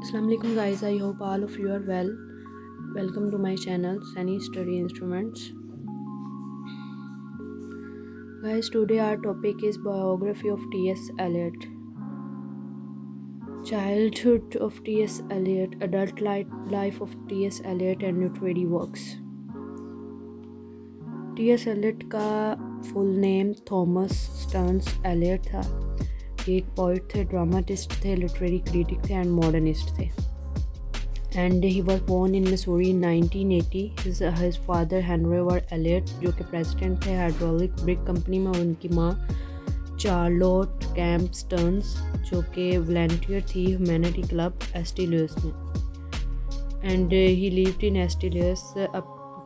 Assalamualaikum guys, I hope all of you are well. Welcome to my channel Zyni Study Instruments. Guys, today our topic is biography of T.S. Eliot. Childhood of T.S. Eliot, adult life of T.S. Eliot and literary works. T.S. Eliot का full name Thomas Stearns Eliot था। ये एक poet थे, dramatist थे, literary critic थे and modernist थे। And he was born in Missouri in 1980. His father Henry Ward Eliot जो कि प्रेसिडेंट थे हाइड्रोलिक ब्रिक कंपनी में, और उनकी माँ चार्लोट कैम्प स्टर्न्स जो कि वॉलंटियर थी ह्यूमैनिटी क्लब एस्टी लुइस में। And he lived in St Louis.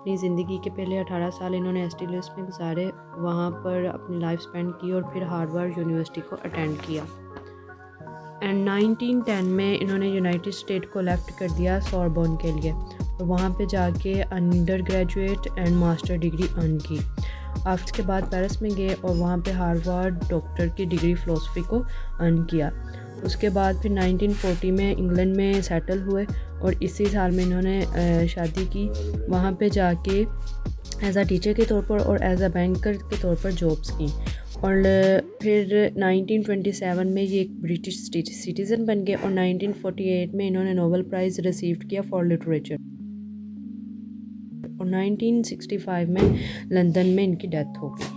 अपनी ज़िंदगी के पहले 18 साल इन्होंने एस्टी लुइस में गुजारे, वहाँ पर अपनी लाइफ स्पेंड की और फिर हार्वर्ड यूनिवर्सिटी को अटेंड किया। एंड 1910 में इन्होंने यूनाइटेड स्टेट को लेफ्ट कर दिया सॉर्बोन के लिए, और वहाँ पे जाके under graduate and master degree earn की। आप उसके बाद पेरिस में गए और वहाँ पे हार्वर्ड डॉक्टर की डिग्री फ़िलासफ़ी को अर्न किया। उसके बाद फिर 1940 में इंग्लैंड में सेटल हुए और इसी साल में इन्होंने शादी की। वहाँ पे जाके एज अ टीचर के तौर पर और एज अ बैंकर के तौर पर जॉब्स की, और फिर 1927 में ये एक ब्रिटिश सिटीज़न बन गए, और 1948 में इन्होंने नोबेल प्राइज़ रिसीव किया फॉर लिटरेचर, और 1965 में लंदन में इनकी डेथ हो गई।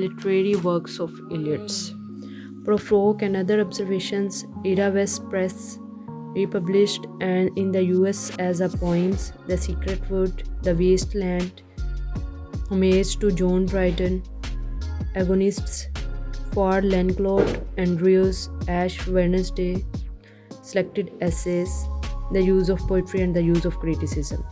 Literary works of Eliot's, Prufrock and other observations, Ara Vos Prec, republished and in the US as a poems, The Secret Wood, The Wasteland, Homage to John Dryden, Agonists, For Lancelot Andrews, Ash Wednesday, Selected Essays, The Use of Poetry and the Use of Criticism.